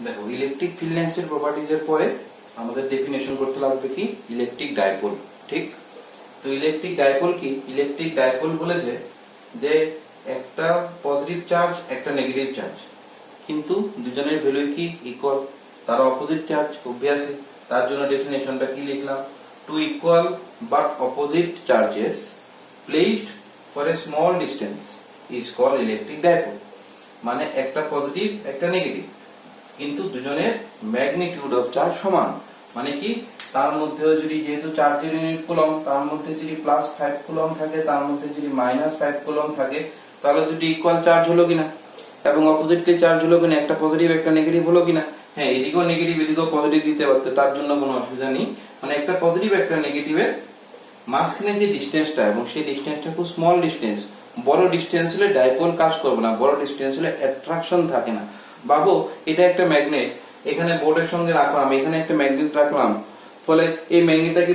দেখো electric field লাইন্সের প্রপার্টিজের পরে আমাদের ডেফিনেশন করতে লাগবে কি ইলেকট্রিক ডাইপোল। ঠিক, তো ইলেকট্রিক ডাইপোল কি? ইলেকট্রিক ডাইপোল বলেছে যে একটা পজিটিভ চার্জ একটা নেগেটিভ চার্জ, কিন্তু দুজনের ভ্যালু কি ইকুয়াল, তার অপোজিট চার্জ অবভিয়াসলি। তার জন্য ডেফিনেশনটা কি লিখলাম, two equal but opposite charges placed for a small distance is called electric dipole. মানে একটা পজিটিভ একটা নেগেটিভ, কিন্তু দুজনের ম্যাগনিটিউড অফ চার্জ সমান। মানে কি, তার মধ্যেও যদি যেহেতু চার্জের ইউনিট কুলম, তার মধ্যে যদি +5 কুলম থাকে, তার মধ্যে যদি -5 কুলম থাকে, তাহলে দুটি ইকুয়াল চার্জ হলো কিনা, এবং অপোজিটলি চার্জ হলো কিনা, একটা পজিটিভ একটা নেগেটিভ হলো কিনা। হ্যাঁ, এদিকেও নেগেটিভ এদিকেও পজিটিভ দিতে পারতে, তার জন্য কোনো অসুবিধা নেই। মানে একটা পজিটিভ একটা নেগেটিভের মাঝখানে যে ডিস্টেন্সটা, এবং সেই ডিস্টেন্সটা খুব স্মল ডিস্টেন্স। বড় ডিস্টেন্স হলে ডাইপোল কাজ করবে না, বড় ডিস্টেন্স হলে অ্যাট্রাকশন থাকে না। ভাবো এটা একটা ম্যাগনেট, এখানে বোর্ডের সঙ্গে রাখলাম, এখানে একটা ম্যাগনেট রাখলাম, ফলে এই ম্যাগনেটটা কি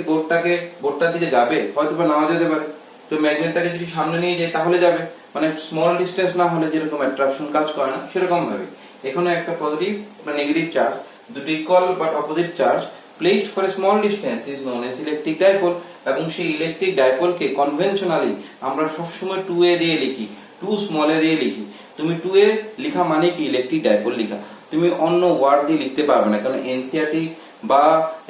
বোর্ডটার দিকে যাবে? হয়তো বা নাও যেতে পারে। তো ম্যাগনেটটাকে যদি সামনে নিয়ে যায় তাহলে যাবে। মানে স্মল ডিস্টেন্স না হলে যেরকম অ্যাট্রাকশন কাজ করে না, সেরকম ভাবে এখানে একটা পজিটিভ বা নেগেটিভ চার্জ, দুটি equal but opposite charge placed for a small distance is known as electric dipole. এবং সেই ইলেকট্রিক ডাইপোলকে কনভেনশনালি আমরা সবসময় 2a দিয়ে লিখি, 2 স্মল এ দিয়ে লিখি। তুমি 2a লেখা মানে কি ইলেকট্রিক ডাইপোল লেখা, তুমি অন্য ওয়ার্ড দিয়ে লিখতে পারবে না। কারণ এনসিইআরটি বা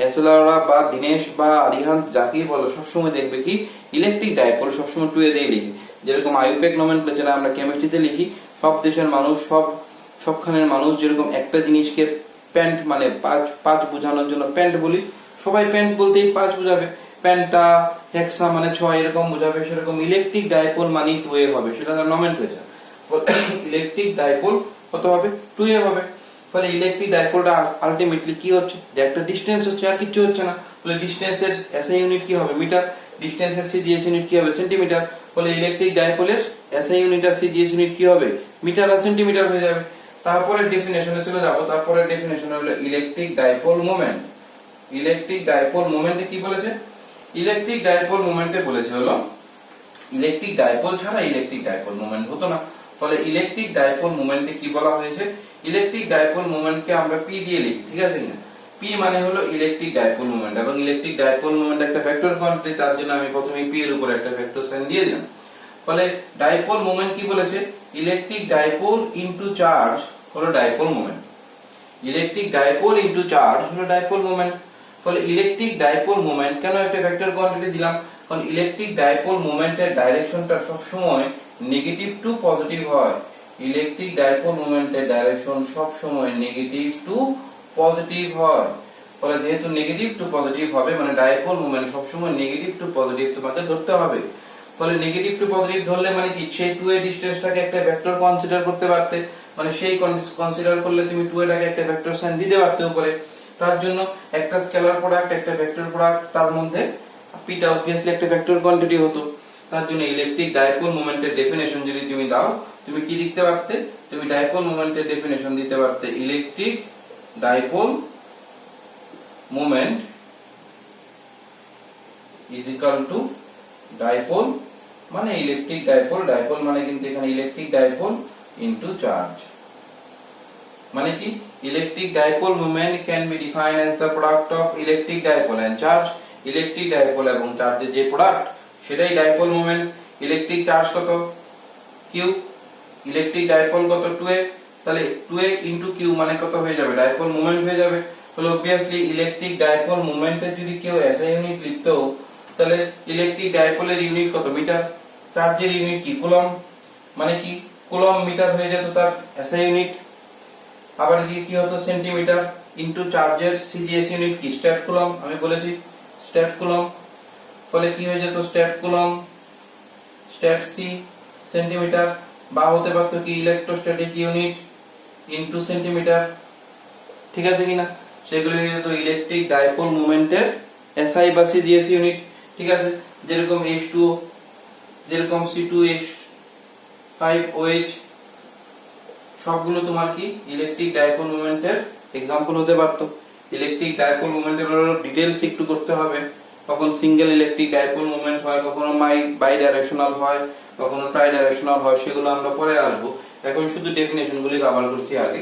এসএলআররা বা দীনেশ বা আরিহান্ত যাকেই বলো, সবসময় দেখবে কি ইলেকট্রিক ডাইপোল সবসময় 2a দিয়ে লিখি। যেরকম আইউপ্যাক নোমেনক্লেচার আমরা কেমিস্ট্রিতে লিখি, সব দেশের মানুষ সবখানের মানুষ যেরকম একটা জিনিসকে প্যান্ট মানে পাঁচ বোঝানোর জন্য প্যান্ট বলি, সবাই প্যান্ট বলতেই 5 বোঝাবে। প্যান্টা হেক্সা মানে 6 এরকম বোঝাবে। সেরকম ইলেকট্রিক ডাইপোল মানে 2a হবে, সেটা তার নোমেনক্লেচার। ইলেকট্রিক ডাইপোল কত হবে? 2a হবে। ফলে ইলেকট্রিক ডাইপোলটা আলটিমেটলি কি হচ্ছে, যে একটা ডিস্টেন্স হচ্ছে, আর কিছু হচ্ছে না। ফলে ডিস্টেন্সের এসআই ইউনিট কি হবে? মিটার। ডিস্টেন্সের সিজিএস ইউনিট কি হবে? সেন্টিমিটার। ফলে ইলেকট্রিক ডাইপোলের এসআই ইউনিট আর সিজিএস ইউনিট কি হবে? মিটার আর সেন্টিমিটার হয়ে যাবে। তারপরে ডেফিনেশনে চলে যাব। তারপরে ডেফিনেশন হলো electric dipole moment. Electric dipole মোমেন্টে কি বলেছে? ইলেকট্রিক ডাইপোল মোমেন্টে বলেছে হলো ইলেকট্রিক ডাইপোল ছাড়া ইলেকট্রিক ডাইপোল মোমেন্ট হতো না। ফলে ইলেকট্রিক ডাইপোল মোমেন্টে কি বলা হয়েছে? ইলেকট্রিক ডাইপোল মোমেন্টকে আমরা পি দিয়ে লিখি, ঠিক আছে কিনা? পি মানে হলো ইলেকট্রিক ডাইপোল মোমেন্ট, এবং ইলেকট্রিক ডাইপোল মোমেন্ট একটা ভেক্টর কোয়ান্টিটি, তার জন্য আমি প্রথমে পি এর উপর একটা ভেক্টর সাইন দিয়ে দিলাম। ফলে ডাইপোল মোমেন্ট কি বলেছে? ইলেকট্রিক ডাইপোল ইনটু চার্জ হলো dipole moment. Electric dipole into charge হলো ডাইপোল মোমেন্ট। ফলে ইলেকট্রিক ডাইপোল মোমেন্ট কেন একটা ভেক্টর কোয়ান্টিটি দিলাম? কারণ ইলেকট্রিক ডাইপোল মোমেন্টের ডাইরেকশনটা সব সময় নেগেটিভ টু পজিটিভ হয়। ইলেকট্রিক ডাইপোল মোমেন্টের ডাইরেকশন সব সময় নেগেটিভ টু পজিটিভ হয়। ফলে যেহেতু নেগেটিভ টু পজিটিভ হবে, মানে ডাইপোল মোমেন্ট সব সময় নেগেটিভ টু পজিটিভ তোমাকে ধরতে হবে। ফলে নেগেটিভ টু পজিটিভ ধরলে মানে কি, সেই 2a ডিস্টেন্সটাকে একটা ভেক্টর কনসিডার করতে পারতে। মানে সেই কনসিডার করলে তুমি 2a টাকে একটা ভেক্টর সাইন দিতে পারতে উপরে। তার জন্য একটা স্কেলার প্রোডাক্ট একটা ভেক্টর প্রোডাক্ট, তার মধ্যে পিটা অবভিয়াসলি একটা ভেক্টর কোয়ান্টিটি হতো। তার জন্য ইলেকট্রিক ডাইপোল মোমেন্টের ডেফিনেশন যদি তুমি দাও, তুমি কি লিখতে পারতে? তুমি ডাইপোল মোমেন্টের ডেফিনেশন দিতে পারতে electric dipole moment is equal to dipole মানে ইলেকট্রিক ডাইপোল, ডাইপোল মানে কিন্তু এখানে ইলেকট্রিক ডাইপোল ইনটু চার্জ। মানে কি, electric dipole moment can be defined as the product of electric dipole and charge. Electric dipole এবং চার্জের যে প্রোডাক্ট সেটাই ডাইপোল মোমেন্ট। ইলেকট্রিক চার্জ কত? কিউ। ইলেকট্রিক ডাইপোল কত? 2a। তাহলে 2a ইনটু কিউ মানে কত হয়ে যাবে? ডাইপোল মোমেন্ট হয়ে যাবে। তাহলে অবভিয়াসলি ইলেকট্রিক ডাইপোল মোমেন্টের যদি কেউ এসআই ইউনিট লিখতো, তাহলে ইলেকট্রিক ডাইপোলের ইউনিট কত? মিটার। চার্জের ইউনিট কি? কুলম। মানে কি, কুলম মিটার হয়ে যেত তার এসআই ইউনিট। আবার এদিকে কি হতো? সেন্টিমিটার ইনটু চার্জের সিজিএস ইউনিট কি? Stat coulomb. আমি বলেছি স্ট্যাট কুলম। ফলে কি হয়ে যেত? Stat coulomb stat C centimetre, বা হতে পারতো কি ইলেকট্রোস্ট্যাটিক ইউনিট ইনটু সেন্টিমিটার। ঠিক আছে কিনা? সেগুলো হয়ে যেত ইলেকট্রিক ডাইপোল মোমেন্টের এসআই বা সিজিএস ইউনিট। ঠিক আছে, যেরকম H2O, যেরকম C2H5OH, সবগুলো তোমার কি ইলেকট্রিক ডাইপোল মোমেন্টের एग्जांपल হতে পারতো। ইলেকট্রিক ডাইপোল মোমেন্টের ডিটেইলস একটু করতে হবে। কখন সিঙ্গেল ইলেকট্রিক ডাইপোল মোমেন্ট হয়, কখনো বাই ডাইরেকশনাল হয়, কখনো ট্রাই ডাইরেকশনাল হয়, সেগুলো আমরা পরে আসবো। এখন শুধু ডেফিনেশন গুলি কভার করছি আগে।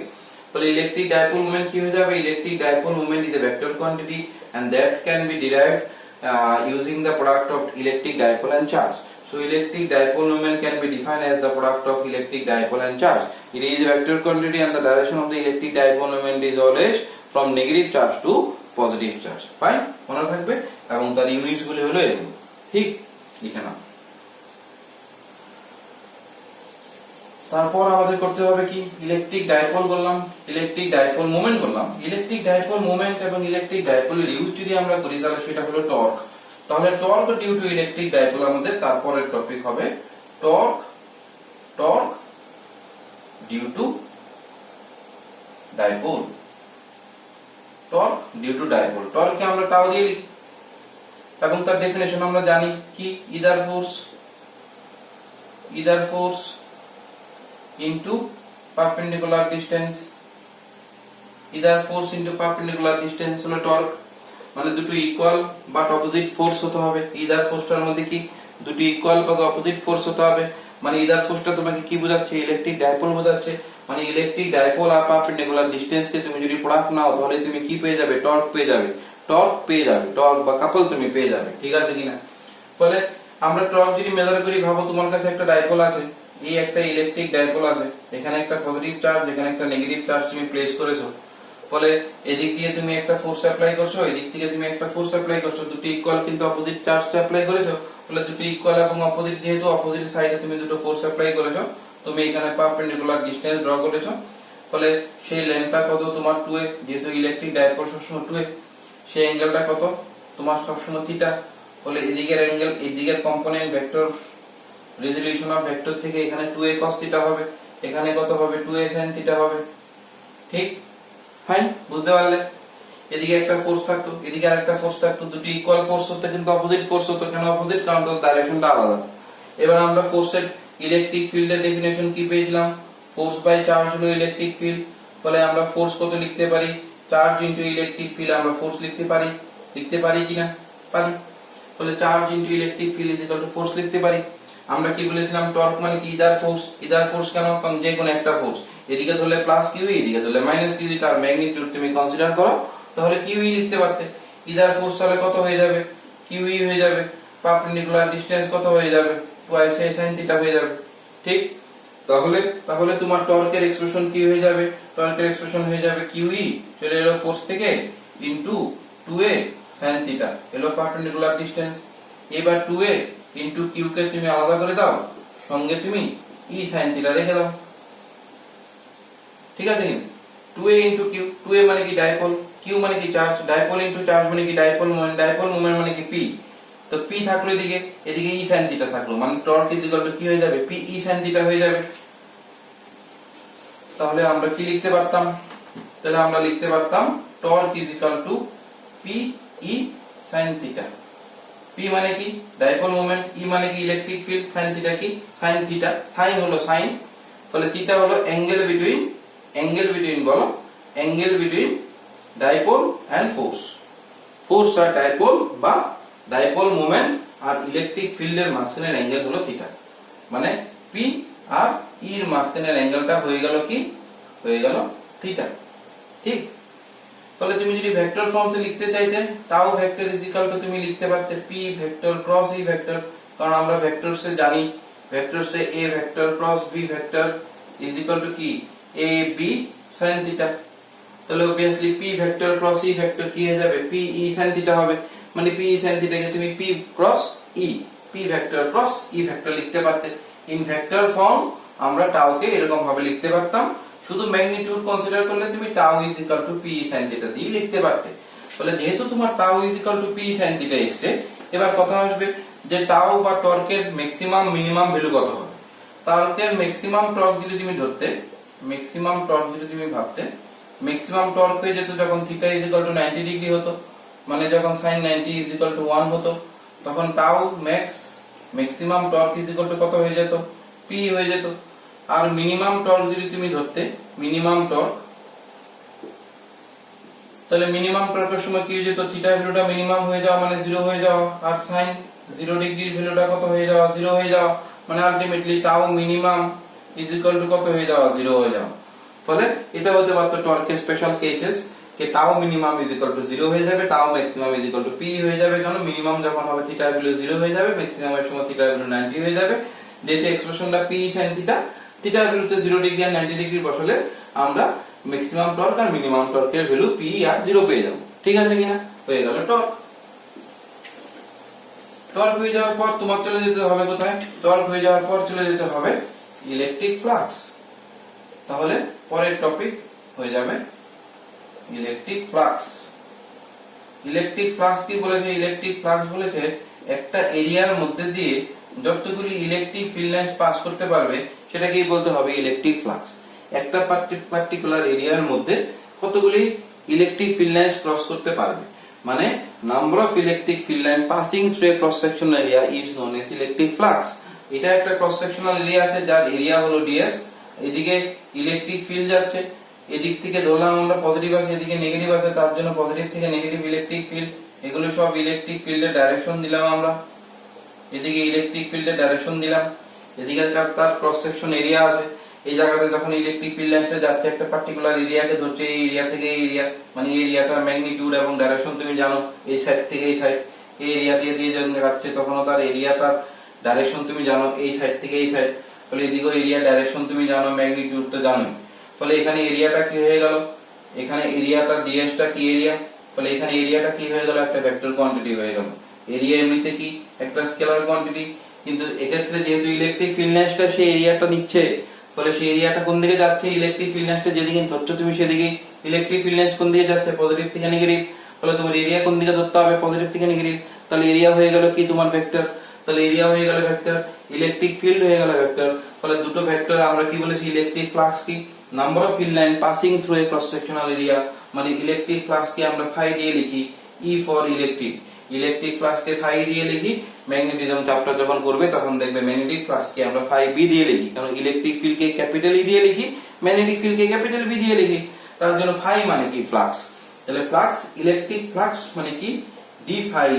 তাহলে ইলেকট্রিক ডাইপোল মোমেন্ট কি হয়ে যাবে? Electric dipole moment is a vector quantity and that can be derived using the product of electric dipole and charge. So electric dipole moment can be defined as the product of electric dipole and charge. It is a vector quantity and the direction of the electric dipole moment is always from negative charge to positive charge. Fine? মনে থাকবে? এবং তার units গুলো হলো এগুলো। ঠিক? লিখে নাও। তারপর আমাদের করতে হবে কি? ইলেকট্রিক ডাইপোল বললাম, ইলেকট্রিক ডাইপোল মোমেন্ট বললাম। ইলেকট্রিক ডাইপোল মোমেন্ট এবং ইলেকট্রিক ডাইপোলের ইউজ যদি আমরা করি তাহলে সেটা হলো টর্ক। তাহলে torque due to electric dipole আমাদের তারপরের টপিক হবে torque, torque due to dipole, torque due to dipole. টর্ককে আমরা টাও দিয়ে লিখি এবং তার ডেফিনেশন আমরা জানি কি? Either force into perpendicular distance, either force into perpendicular distance হলো টর্ক। মানে দুটো ইকুয়াল বাট অপোজিট ফোর্স হতে হবে। ইদার ফোর্সটার মধ্যে কি দুটো ইকুয়াল বাট অপোজিট ফোর্স হতে হবে। মানে ইদার ফোর্সটা তোমাকে কি বোঝাচ্ছে? ইলেকট্রিক ডাইপোল বোঝাচ্ছে। মানে ইলেকট্রিক ডাইপোল আর পারপেন্ডিকুলার ডিসটেন্স কে তুমি যদি প্রোডাক্ট নাও তাহলে তুমি কি পেয়ে যাবে? টর্ক পেয়ে যাবে, টর্ক পেয়ে যাবে, টর্ক বা কাপল তুমি পেয়ে যাবে। ঠিক আছে কিনা? ফলে আমরা টর্ক যদি মেজার করি, ভাবো তোমার কাছে একটা ডাইপোল আছে, এই একটা ইলেকট্রিক ডাইপোল আছে, এখানে একটা পজিটিভ চার্জ, এখানে একটা নেগেটিভ চার্জ তুমি প্লেস করেছো। ফলে এদিক দিয়ে তুমি একটা ফোর্স অ্যাপ্লাই করছো, এদিক থেকে তুমি একটা ফোর্স অ্যাপ্লাই করছো, দুটো ইকুয়াল কিন্তু অপোজিট চার্জটা অ্যাপ্লাই করেছো। ফলে দুটো ইকুয়াল এবং অপোজিট, যেহেতু অপোজিট সাইডে তুমি দুটো ফোর্স অ্যাপ্লাই করেছো, তুমি এখানে পারপেন্ডিকুলার ডিসটেন্স ড্র করেছো। ফলে সেই লেন্থটা কত? তোমার 2a, যেহেতু ইলেকট্রিক ডাইপোল সবসময় 2a, সেই অ্যাঙ্গেলটা কত? তোমার সবসময় থিটা। ফলে এদিকের অ্যাঙ্গেল, এদিকের component vector resolution of vector থেকে এখানে 2a cos থিটা হবে, এখানে কত হবে? 2a sin থিটা হবে। ঠিক? ফাইন, বুঝতে পারলে? এদিকে একটা ফোর্স থাকতো, এদিকে আরেকটা ফোর্স থাকতো, দুটো ইকুয়াল ফোর্স হতো কিন্তু অপোজিট ফোর্স হতো। কেন অপোজিট? কারণ তার ডাইরেকশনটা আলাদা। এবার আমরা ফোর্সের ইলেকট্রিক ফিল্ডের ডেফিনেশন কি পেয়েছিলাম? ফোর্স বাই চার্জ হলো ইলেকট্রিক ফিল্ড। ফলে আমরা ফোর্স কত লিখতে পারি? চার্জ ইনটু ইলেকট্রিক ফিল্ড আমরা ফোর্স লিখতে পারি। লিখতে পারি কিনা? পারি। ফলে charge into electric field is equal to force লিখতে পারি। আমরা কি বলেছিলাম? টর্ক মানে কি? Either force. ইদার ফোর্স কেন? কারণ যে কোনো একটা ফোর্স, এদিকে ধরলে প্লাস কিউ, এদিকে ধরলে মাইনাস কিউ, তার ম্যাগনিটিউড তুমি কনসিডার করো, তাহলে কিউই লিখতে পারতে। ইদার ফোর্স তাহলে কত হয়ে যাবে? কিউই হয়ে যাবে। পারপেন্ডিকুলার ডিসটেন্স কত হয়ে যাবে? 2a sin থিটা হয়ে যাবে। ঠিক? তাহলে তোমার টর্কের এক্সপ্রেশন কি হয়ে যাবে? টর্কের এক্সপ্রেশন হয়ে যাবে কিউই চলে এলো ফোর্স থেকে ইনটু 2a sin থিটা, এলো পারপেন্ডিকুলার ডিসটেন্স। এবার 2a ইনটু কিউ কে তুমি আলাদা করে দাও, সঙ্গে তুমি ই sin থিটা রেখে দাও। ঠিক আছে? 2a ইনটু কিউ, 2a মানে কি? ডাইপোল, কিউ মানে কি? চার্জ, ডাইপোল ইনটু চার্জ মানে কি? ডাইপোল মোমেন্ট, ডাইপোল মোমেন্ট মানে কি? পি। তো পি থাকলো এদিকে, এদিকে ই sin থিটা থাকলো, মানে টর্ক ইজ ইকুয়াল টু কি হয়ে যাবে? পি ই sin থিটা হয়ে যাবে। তাহলে আমরা কি লিখতে পারতাম? তাহলে আমরা লিখতে পারতাম torque is equal to p E sin theta. P মানে কি? ডাইপোল মোমেন্ট, ই মানে কি? ইলেকট্রিক ফিল্ড, sin থিটা কি? sin থিটা, sin হলো sin, ফলে থিটা হলো অ্যাঙ্গেল বিটুইন, বলো angle between dipole and force. Force আর ডাইপোল বা ডাইপোল মোমেন্ট আর ইলেকট্রিক ফিল্ডের মাঝখানের অ্যাঙ্গেল হলো থিটা। মানে পি আর ই এর মাঝখানের অ্যাঙ্গেলটা হয়ে গেল কি? হয়ে গেল থিটা। ঠিক? তাহলে তুমি যদি ভেক্টর ফর্মে লিখতে চাইতে, tau vector is equal to তুমি লিখতে পারতে P vector cross E vector. কারণ আমরা ভেক্টরসে জানি, ভেক্টরসে A vector cross B vector is equal to কি? A B sin theta. তাহলে obviously p vector cross E vector কি হয়ে যাবে? p e sin থিটা হবে। মানে p e sin থিটা কে তুমি p cross e, p vector cross e vector লিখতে পারতে। ইন ভেক্টর ফর্ম আমরা টাউ কে এরকম ভাবে লিখতে পারতাম। শুধু ম্যাগনিটিউড কনসিডার করলে তুমি tau is equal two p e sin theta দিয়ে লিখতে পারতে। তাহলে যেহেতু তোমার tau is equal two p e sin theta এসেছে, এবার কথা আসবে যে টাউ বা টর্কের ম্যাক্সিমাম মিনিমাম ভ্যালু কত হবে। টর্কের ম্যাক্সিমাম টর্ক যদি তুমি ধরতে, ম্যাক্সিমাম টর্ক যদি তুমি ভাবতে, ম্যাক্সিমাম টর্ক হয়ে যেত যখন theta is equal two 90 degree হতো, মানে যখন sin 90 ইজ ইকুয়াল টু 1 হতো, তখন tau max, maximum torque is equal two কত হয়ে যেত? p হয়ে যেত। আর মিনিমাম টর্ক যদি তুমি ধরতে, মিনিমাম টর্ক, তাহলে মিনিমাম টর্কের সময় কি হয়ে যেত? থিটা ভ্যালুটা মিনিমাম হয়ে যাওয়া মানে 0 হয়ে যাওয়া, আর sin 0 ডিগ্রির ভ্যালুটা কত হয়ে যাওয়া? 0 হয়ে যাওয়া, মানে ultimately tau minimum is equal two কত হয়ে যাওয়া? 0 হয়ে যাওয়া। ফলে এটা হতে পারতো টর্কের স্পেশাল কেসেস কে টাও মিনিমাম ইজ ইকুয়াল টু 0 হয়ে যাবে, টাও maximum is equal to P হয়ে যাবে। কারণ মিনিমাম যখন হবে থিটা ভ্যালু 0 হয়ে যাবে, ম্যাক্সিমাম এর সময় থিটা ভ্যালু 90 হয়ে যাবে। যেহেতু এক্সপ্রেশনটা পি sin থিটা, থিটা ভ্যালুতে 0 ডিগ্রি আর 90 ডিগ্রি বসালে আমরা ম্যাক্সিমাম টর্ক আর মিনিমাম টর্কের ভ্যালু পি আর 0 পেয়ে যাব। ঠিক আছে কিনা? হয়ে গেল টর্ক। টর্ক হয়ে যাওয়ার পর তোমার চলে যেতে হবে কোথায়? টর্ক হয়ে যাওয়ার পর চলে যেতে হবে ইলেকট্রিক ফ্লাক্স। তাহলে পরের টপিক হয়ে যাবে ইলেকট্রিক ফ্লাক্স। ইলেকট্রিক ফ্লাক্স কি বলেছে? ইলেকট্রিক ফ্লাক্স বলেছে একটা এরিয়ার মধ্যে দিয়ে যতগুলি ইলেকট্রিক ফিল্ড লাইন্স পাস করতে পারবে সেটাকেই বলতে হবে ইলেকট্রিক ফ্লাক্স। একটা পার্টিকুলার এরিয়ার মধ্যে কতগুলি ইলেকট্রিক ফিল্ড লাইন্স ক্রস করতে পারবে, মানে number of electric field line passing through a cross sectional area is known as electric flux. এটা একটা ক্রস সেকশনাল এরিয়া আছে যার এরিয়া হলো ds, এদিকে ইলেকট্রিক ফিল্ড যাচ্ছে, এদিক থেকে ধরলাম আমরা পজিটিভ আছে, এদিকে নেগেটিভ আছে, তার জন্য পজিটিভ থেকে নেগেটিভ ইলেকট্রিক ফিল্ড, এগুলো সব ইলেকট্রিক ফিল্ডের ডাইরেকশন দিলাম আমরা। এদিকে ইলেকট্রিক ফিল্ডের ডাইরেকশন দিলাম, এদিকে তার ক্রস সেকশন এরিয়া আছে। এই জায়গাতে যখন ইলেকট্রিক ফিল্ড লাইনটা যাচ্ছে একটা পার্টিকুলার এরিয়াকে ধরছে, এই এরিয়া থেকে এই এরিয়া, মানে এই এরিয়াটার ম্যাগনিটিউড এবং ডাইরেকশন তুমি জানো, এই সাইড থেকে এই সাইড, এই এরিয়া দিয়ে যখন যাচ্ছে তখন তার এরিয়াটার ডাইরেকশন তুমি জানো, এই সাইড থেকে এই সাইড। ফলে এদিকে এরিয়া ডাইরেকশন তুমি জানো, ম্যাগনিটিউড তো জানো। ফলে এখানে এরিয়াটা কি হয়ে গেল? এখানে এরিয়াটা ডিএসটা কি এরিয়া? ফলে এখানে এরিয়াটা কি হয়ে গেল? একটা ভেক্টর কোয়ান্টিটি হয়ে গেল। এরিয়া এমনিতে কি একটা স্কেলার কোয়ান্টিটি, কিন্তু এক্ষেত্রে যেহেতু ইলেকট্রিক ফিল্ড লাইনটা সেই এরিয়াটা নিচ্ছে, ফলে সেই এরিয়াটা কোন দিকে যাচ্ছে? ইলেকট্রিক ফিল্ড লাইনটা যেদিকে ধরছো তুমি সেদিকে। ইলেকট্রিক ফিল্ড লাইন কোন দিকে যাচ্ছে? পজিটিভ থেকে নেগেটিভ। ফলে তোমার এরিয়া কোন দিকে ধরতে হবে? পজিটিভ থেকে নেগেটিভ। তাহলে এরিয়া হয়ে গেল কি? তোমার ভেক্টর। তাহলে এরিয়া হয়ে গেল ভেক্টর, ইলেকট্রিক ফিল্ড হয়ে গেল ভেক্টর। ফলে দুটো ভেক্টর আমরা কি বলেছি? ইলেকট্রিক ফ্লাক্স কি? Number of field line passing through a cross sectional area, মানে ইলেকট্রিক ফ্লাক্স কে আমরা ফাই দিয়ে লিখি, E for electric. Electric flux কে ফাই দিয়ে লিখি। ম্যাগনেটিজম চ্যাপ্টার যখন করবে তখন দেখবে ম্যাগনেটিক ফ্লাক্স কে আমরা ফাই বি দিয়ে লিখি, কারণ ইলেকট্রিক ফিল্ড কে ক্যাপিটাল ই দিয়ে লিখি, ম্যাগনেটিক ফিল্ড কে ক্যাপিটাল বি দিয়ে লিখি। তার জন্য ফাই মানে কি? ফ্লাক্স। তাহলে ফ্লাক্স, ইলেকট্রিক ফ্লাক্স মানে কি? D phi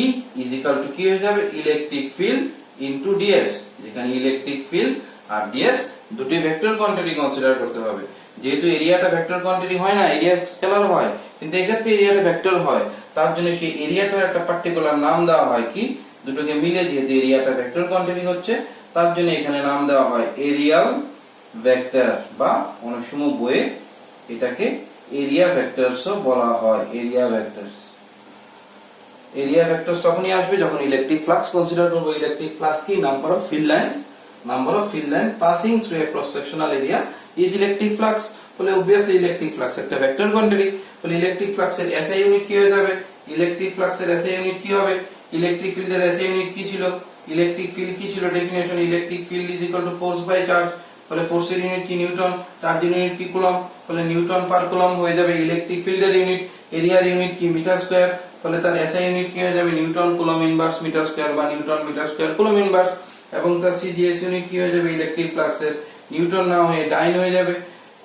E is equal to কি হয়ে যাবে? Electric field into ds. যেখানে ইলেকট্রিক ফিল্ড আর ডিএস দুটি ভেক্টর কোয়ান্টিটি কনসিডার করতে হবে। যেহেতু এরিয়াটা ভেক্টর কোয়ান্টিটি হয় না, এরিয়া স্কেলার হয়, কিন্তু এক্ষেত্রে এরিয়াটা ভেক্টর হয়, তার জন্য সেই এরিয়াটার একটা পার্টিকুলার নাম দেওয়া হয় কি? দুটোকে মিলে যেহেতু এরিয়াটা ভেক্টর কোয়ান্টিটি হচ্ছে, তার জন্য এখানে নাম দেওয়া হয় এরিয়াল ভেক্টর, বা অনেক সময় বইয়ে এটাকে এরিয়া ভেক্টরসও বলা হয়। এরিয়া ভেক্টরস, এরিয়া ভেক্টরস তখনই আসবে যখন ইলেকট্রিক ফ্লাক্স কনসিডার করব। ইলেকট্রিক ফ্লাক্স কি? Number of field lines, number of field line passing through a cross sectional area is electric flux. ফলে obviously ইলেকট্রিক ফ্লাক্স একটা ভেক্টর কোয়ান্টিটি। ফলে electric ফ্লাক্সের SI unit কি হয়ে যাবে? ইলেকট্রিক ফ্লাক্সের এসআই ইউনিট কি হবে? ইলেকট্রিক ফিল্ডের এসআই ইউনিট কি ছিল? ইলেকট্রিক ফিল্ড কি ছিল? Definition, electric field is equal to force by charge. ফলে ফোর্সের ইউনিট কি? নিউটন। চার্জের ইউনিট কি? কুলম্ব। ফলে নিউটন পার কুলম্ব হয়ে যাবে ইলেকট্রিক ফিল্ডের ইউনিট। এরিয়ার ইউনিট কি? Metre square. ফলে তার এসআই ইউনিট কি হয়ে যাবে? Newton coulomb inverse metre square, বা newton metre square coulomb inverse. এবং তার সিজিএস ইউনিট কি হয়ে যাবে? ইলেকট্রিক ফ্লাক্সের নিউটন না হয়ে ডাইন হয়ে যাবে,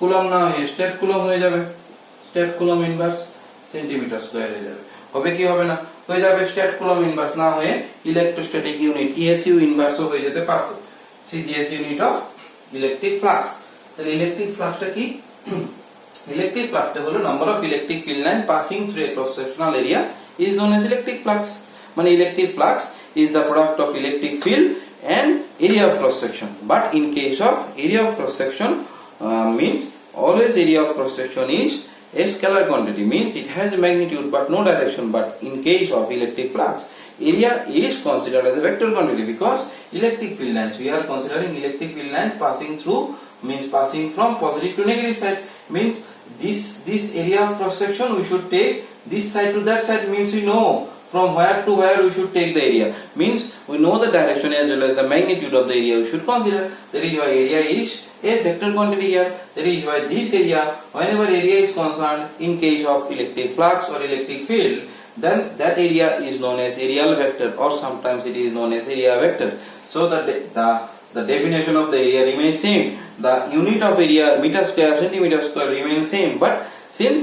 কুলম্ব না হয়ে স্টেট কুলম্ব হয়ে যাবে, state coulomb inverse centimetre square হয়ে যাবে। হবে কি? হবে না? হয়ে যাবে স্টেট কুলম্ব ইনভার্স না হয়ে ইলেকট্রোস্ট্যাটিক ইউনিট ইএসইউ ইনভার্সও হয়ে যেতে পারত, CGS unit of electric flux. তাহলে ইলেকট্রিক ফ্লাক্সটা কি? ইলেকট্রিক ফ্লাক্সটা হলো number of electric field line passing through a cross sectional area is known as electric flux. মানে electric flux is the product of electric field and area of cross section. But in case of area of cross section means always area of cross section is a scalar quantity, means it has a magnitude but no direction. But in case of electric flux, area is considered as a vector quantity, because electric field lines, we are considering electric field lines passing through, means passing from positive to negative side, means this area of cross section we should take this side to that side, means we know from where to where we should take the area, means we know the direction as well as the magnitude of the area we should consider. That is why area is a vector quantity here. That is why this area, whenever area is concerned in case of electric flux or electric field, then that area is known as areal vector, or sometimes it is known as area vector. So that the definition of the area remains same. The unit of area, meter square, centimeter square, remains same, but since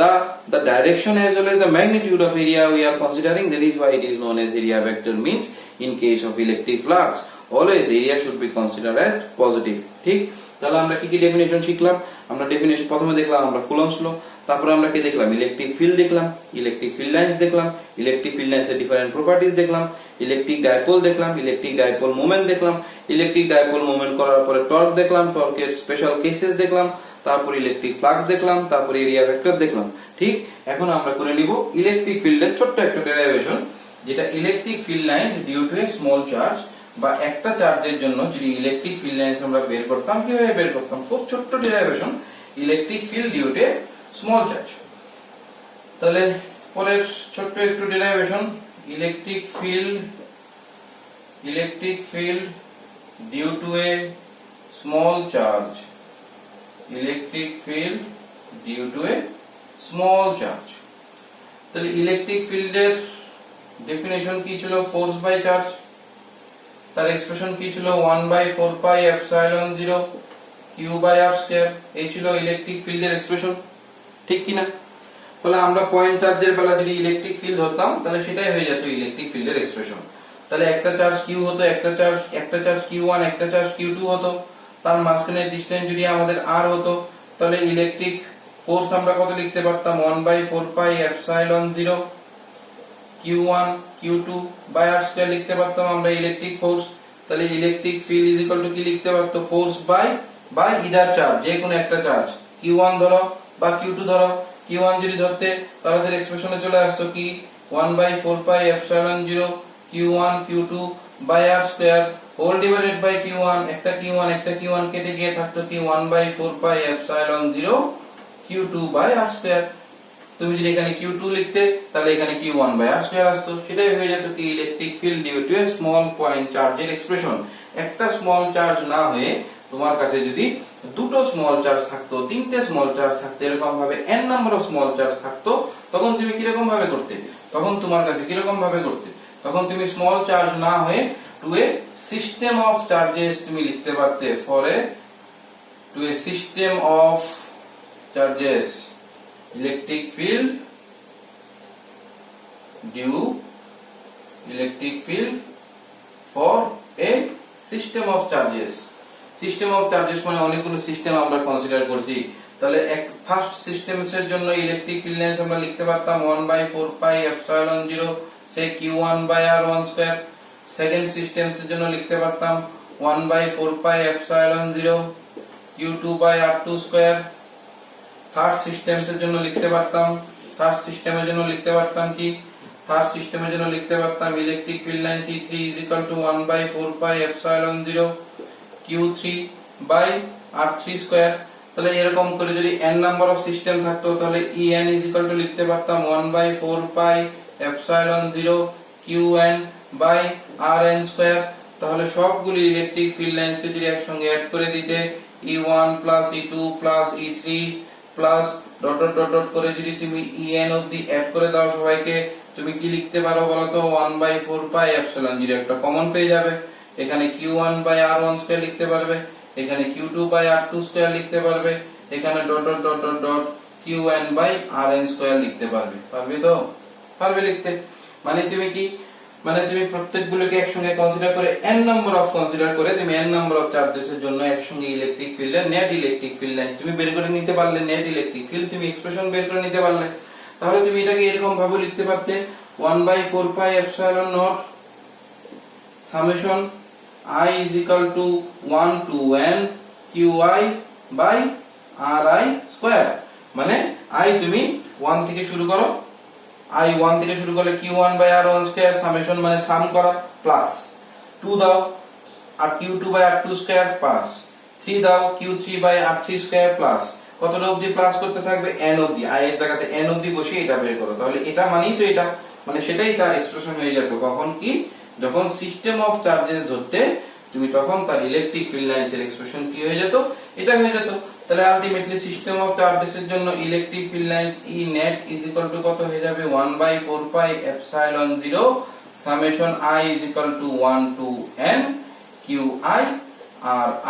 the direction as well as the magnitude of area we are considering, that is why it is known as area vector. Means in case of electric flux always area should be considered as positive. ठीक? তাহলে আমরা কি কি definition শিখলাম? আমরা definition প্রথমে দেখলাম আমরা কুলম্বস ল, তারপরে আমরা কি দেখলাম? ইলেকট্রিক ফিল্ড দেখলাম, ইলেকট্রিক ফিল্ড লাইন্স দেখলাম, ইলেকট্রিক ফিল্ড লাইন্সের ডিফারেন্ট প্রপার্টিজ দেখলাম, ইলেকট্রিক ডাইপোল দেখলাম, ইলেকট্রিক ডাইপোল মোমেন্ট দেখলাম, ইলেকট্রিক ডাইপোল মোমেন্ট করার পরে টর্ক দেখলাম, টর্কের স্পেশাল কেসেস দেখলাম, তারপর ইলেকট্রিক ফ্লাক্স দেখলাম, তারপর এরিয়া ভেক্টর দেখলাম। ঠিক, এখন আমরা করে নিব ইলেকট্রিক ফিল্ডের ছোট্ট একটা ডেরিভেশন, যেটা electric field lines due to a small charge, বা একটা চার্জের জন্য যদি ইলেকট্রিক ফিল্ড লাইন্স আমরা বের করতাম, কিভাবে বের করতাম? খুব ছোট্ট derivation, electric field due to a small charge. তাহলে পরের ছোট্ট একটু derivation, electric field due to a small charge, electric field due to a small charge. তাহলে ইলেকট্রিক ফিল্ডের ডেফিনেশন কি ছিল? Force by charge. তার এক্সপ্রেশন কি ছিল? 1/4 pi epsilon 0 q by R square. এই ছিল ইলেকট্রিক ফিল্ডের এক্সপ্রেশন, ঠিক কি না? তাহলে আমরা পয়েন্ট চার্জের বেলা যদি ইলেকট্রিক ফিল্ড ধরতাম, তাহলে সেটাই হয়ে যেত ইলেকট্রিক ফিল্ডের এক্সপ্রেশন। তাহলে একটা চার্জ কিউ হতো, একটা চার্জ কিউ1, একটা চার্জ কিউ2 হতো, তার মাঝখানের ডিসটেন্স যদি আমাদের আর হতো, তাহলে ইলেকট্রিক ফোর্স আমরা কত লিখতে পারতাম? 1/4 pi epsilon 0 q one q two by R square লিখতে পারতাম আমরা ইলেকট্রিক ফোর্স। তাহলে electric field is equal to কি লিখতে পারতো? ফোর্স বাই ইদার চার্জ, যে কোনো একটা চার্জ, কিউ1 ধরো বা কিউ2 ধরো। কিউ1 যদি ধরতে, তাহলে এক্সপ্রেশনে চলে আসতো কি? 1/4 pi epsilon 0 q one q two by R square whole divided by q one, একটা কিউ1 কেটে গিয়ে থাকতো কি? 1/4 pi epsilon 0 q two by R square. তুমি যদি এখানে কিউ2 লিখতে, তাহলে এখানে কিউ1 বাই আর স্কয়ার আসতো। সেটাই হয়ে যেত কি? Electric field due to a small point চার্জের এক্সপ্রেশন। একটা স্মল চার্জ না হয়ে তোমার কাছে যদি দুটো স্মল চার্জ থাকতো, তিনটে স্মল চার্জ থাকতো, এরকম ভাবে n number of small charge থাকতো, তখন তুমি কিরকম ভাবে করতে? তখন তোমার কাছে কিরকম ভাবে করতে? তখন তুমি স্মল চার্জ না হয়ে to a system of charges তুমি লিখতে পারতে। For a to a system of charges electric field for a system of charges. System of charges মানে অনেকগুলো সিস্টেম আমরা কনসিডার করছি। তাহলে এক ফার্স্ট সিস্টেমসের জন্য ইলেকট্রিক ফিল্ড লাইন্স আমরা লিখতে পারতাম 1/4 পাই এপসাইলন 0 সে q1 by r1 square. Second সিস্টেমসের জন্য লিখতে পারতাম 1/4 pi epsilon 0 q2 by r2 square. Third সিস্টেমের জন্য লিখতে পারতাম কি? থার্ড সিস্টেমের জন্য লিখতে পারতাম electric field line C3 1/4 pi epsilon 0 Q3 by R3 square. তাহলে এরকম করে যদি n নাম্বার অফ সিস্টেম থাকতো, তাহলে En লিখতে পারতাম 1/4 pi epsilon 0 Qn by Rn square. তাহলে সবগুলি ইলেকট্রিক ফিল্ড লাইন্সকে যদি একসঙ্গে অ্যাড করে দিতে, E1 plus E2 plus E3 plus dot dot dot dot করে যদি তুমি en অবধি অ্যাড করে দাও সবাইকে, তুমি কি লিখতে পারো বলো তো? 1/4 পাই এপসাইলন 0 একটা কমন পেয়ে যাবে। এখানে q1 বাই r1 স্কয়ার লিখতে পারবে, এখানে q2 বাই r2 স্কয়ার লিখতে পারবে, এখানে dot dot dot dot dot qn by rn square লিখতে পারবে। পারবে তো? পারবে লিখতে। মানে তুমি কি? মানে তুমি প্রত্যেকগুলোকে একসঙ্গে কনসিডার করে n নাম্বার অফ তুমি n নাম্বার অফ চার্জেসের জন্য একসঙ্গে ইলেকট্রিক ফিল্ডের নেট ইলেকট্রিক ফিল্ড লাইন্স তুমি বের করে নিতে পারলে, নেট ইলেকট্রিক ফিল্ড তুমি এক্সপ্রেশন বের করে নিতে পারলে। তাহলে তুমি এটাকে এরকম ভাবে লিখতে পারতে 1/4 pi epsilon not summation i is equal to 1 to n qi by ri square. মানে i তুমি 1 থেকে শুরু করো, i1 থেকে শুরু করলে q1 by r1 square summation মানে সাম করা, প্লাস 2 দাও আর q2 by r2 square plus 3 দাও q3 by r3 square plus কতটা অবধি প্লাস করতে থাকবে? n অবধি। i এর জায়গাতে n অবধি বসিয়ে এটা বের করো। তাহলে এটা মানেই তো এটা, মানে সেটাই তার এক্সপ্রেশন হয়ে যেত। কখন কি? যখন সিস্টেম অফ চার্জেস ধরতে তুমি, তখন তার ইলেকট্রিক ফিল্ড লাইন্সের এক্সপ্রেশন কি হয়ে যেত? এটা হয়ে যেত। তাহলে আলটিমেটলি সিস্টেম অফ চার্জেসের জন্য electric field lines E net is equal to কত হয়ে যাবে? 1/4 pi epsilon 0 summation i is equal to 1 to n qi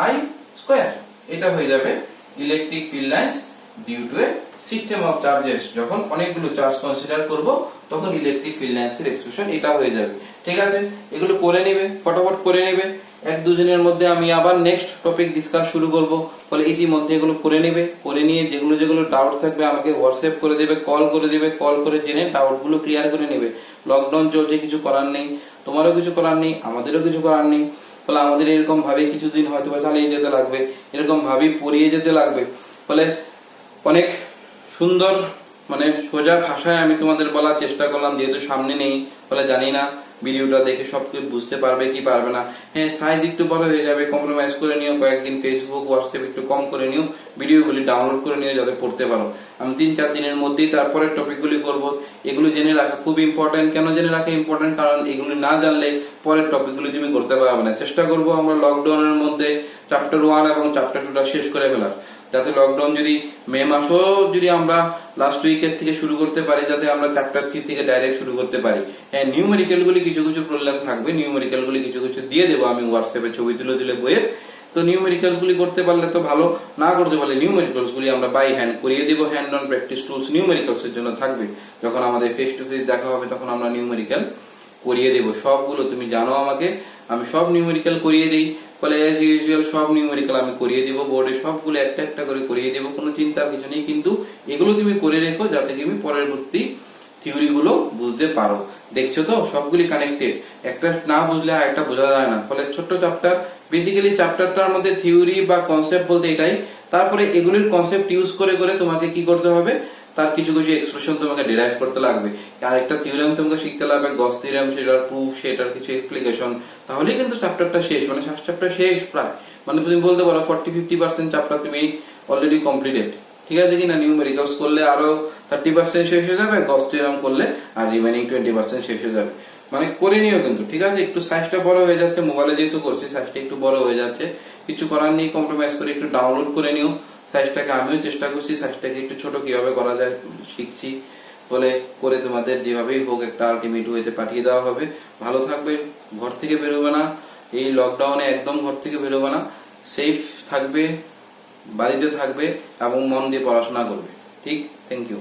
ri square. এটা হয়ে যাবে electric field lines due to a system of charges. যখন অনেকগুলো চার্জ কনসিডার করব, তখন ইলেকট্রিক ফিল্ড লাইন্সের এক্সপ্রেশন এটা হয়ে যাবে। ঠিক আছে, এগুলো করে নেবে, ফটাফট করে নেবে। এক দুদিনের মধ্যে আমি আবার নেক্সট টপিক ডিসকাস শুরু করব। ফলে ইতিমধ্যে এগুলো করে নেবে, করে নিয়ে যেগুলো যেগুলো ডাউট থাকবে আমাকে হোয়াটসঅ্যাপ করে দেবে, কল করে দেবে, কল করে জেনে ডাউট গুলো ক্লিয়ার করে নেবে। লকডাউন চলছে, কিছু করার নেই, তোমারও কিছু করার নেই, আমাদেরও কিছু করার নেই। ফলে আমাদের এরকম ভাবে কিছুদিন হয়তো চালিয়ে যেতে লাগবে, এরকম ভাবেই পড়িয়ে যেতে লাগবে। ফলে অনেক সুন্দর মানে সোজা ভাষায় আমি তোমাদের বলার চেষ্টা করলাম, যেহেতু সামনে নেই ফলে জানি না ভিডিওটা দেখে সব কিছু বুঝতে পারবে কি পারবে না। হ্যাঁ, সাইজ একটু বড় হয়ে যাবে, কম্প্রোমাইজ করে নিও, কয়েকদিন ফেসবুক হোয়াটসঅ্যাপ একটু কম করে নিও, ভিডিওগুলি ডাউনলোড করে নিও যাতে পড়তে পারো। আমি 3-4 দিনের মধ্যেই তারপরে টপিকগুলি করব। এগুলো জেনে রাখা খুব ইম্পর্টেন্ট। কেন জেনে রাখা ইম্পর্টেন্ট? কারণ এগুলি না জানলে পরের টপিকগুলি তুমি করতে পারবে না। চেষ্টা করবো আমরা লকডাউনের মধ্যে চ্যাপ্টার 1 এবং চ্যাপ্টার 2টা শেষ করে ফেলার, যাতে লকডাউন যদি মে মাসও যদি আমরা লাস্ট উইকের থেকে শুরু করতে পারি, যাতে আমরা চ্যাপ্টার 3 থেকে ডাইরেক্ট শুরু করতে পারি। হ্যাঁ, নিউমেরিক্যাল গুলি কিছু কিছু প্রবলেম থাকবে, নিউমেরিক্যাল গুলি কিছু কিছু দিয়ে দেবো আমি হোয়াটসঅ্যাপে ছবি তুলে তুলে বইয়ের। তো নিউমেরিক্যালস গুলি করতে পারলে তো ভালো, না করতে পারলে নিউমেরিক্যালস গুলি আমরা বাই হ্যান্ড করিয়ে দেবো। Hand on practice tools numericals এর জন্য থাকবে। যখন আমাদের ফেস টু ফেস দেখা হবে তখন আমরা নিউমেরিক্যাল করিয়ে দেবো সবগুলো। তুমি জানো আমাকে, আমি সব নিউমেরিক্যাল করিয়ে দিই। ফলে অ্যাজ ইউজুয়াল সব নিউমেরিক্যাল আমি করিয়ে দিব, বোর্ডে সবগুলো একটা একটা করে করিয়ে দেবো, কোনো চিন্তার কিছু নেই। কিন্তু এগুলো তুমি করে রেখো যাতে তুমি পরবর্তী থিওরি গুলো বুঝতে পারো। দেখছো তো সবগুলি কানেক্টেড, একটা না বুঝলে আর একটা বোঝা যায় না। ফলে ছোট্ট চ্যাপ্টার, বেসিক্যালি চ্যাপ্টারটার মধ্যে থিওরি বা কনসেপ্ট বলতে এটাই। তারপরে এগুলির কনসেপ্ট ইউজ করে করে তোমাকে কি করতে হবে, তার কিছু কিছু এক্সপ্রেশন তোমাকে ডিরাইভ করতে লাগবে। আরেকটা থিওরেম তোমাকে শিখতে লাগবে, গস থিওরেম, সেটার প্রুফ, সেটার কিছু এক্সপ্লিকেশন। তাহলেই কিন্তু চ্যাপ্টারটা শেষ, মানে ফার্স্ট চ্যাপ্টার শেষ প্রায়। মানে তুমি বলতে পারো 40-50% চ্যাপ্টার তুমি অলরেডি কমপ্লিটেড। ঠিক আছে কিনা? নিউমেরিক্যালস করলে আরো 30% শেষ হয়ে যাবে, গস থিওরেম করলে আর রিমেনিং 20% শেষ হয়ে যাবে। মানে করে নিও কিন্তু, ঠিক আছে? একটু সাইজটা বড় হয়ে যাচ্ছে, মোবাইলে যেহেতু করছি সাইজটা একটু বড় হয়ে যাচ্ছে, কিছু করার নেই, কম্প্রোমাইজ করে একটু ডাউনলোড করে নিও সাইজটাকে। আমিও চেষ্টা করছি সাইজটাকে একটু ছোট কিভাবে করা যায় শিখছি। বলে করে তোমাদের যেভাবেই হোক একটা আলটিমেট ওয়েতে পাঠিয়ে দেওয়া হবে। ভালো থাকবে, ঘর থেকে বেরোবে না, এই লকডাউনে একদম ঘর থেকে বেরোবে না, সেফ থাকবে, বাড়িতে থাকবে এবং মন দিয়ে পড়াশোনা করবে। ঠিক? Thank you.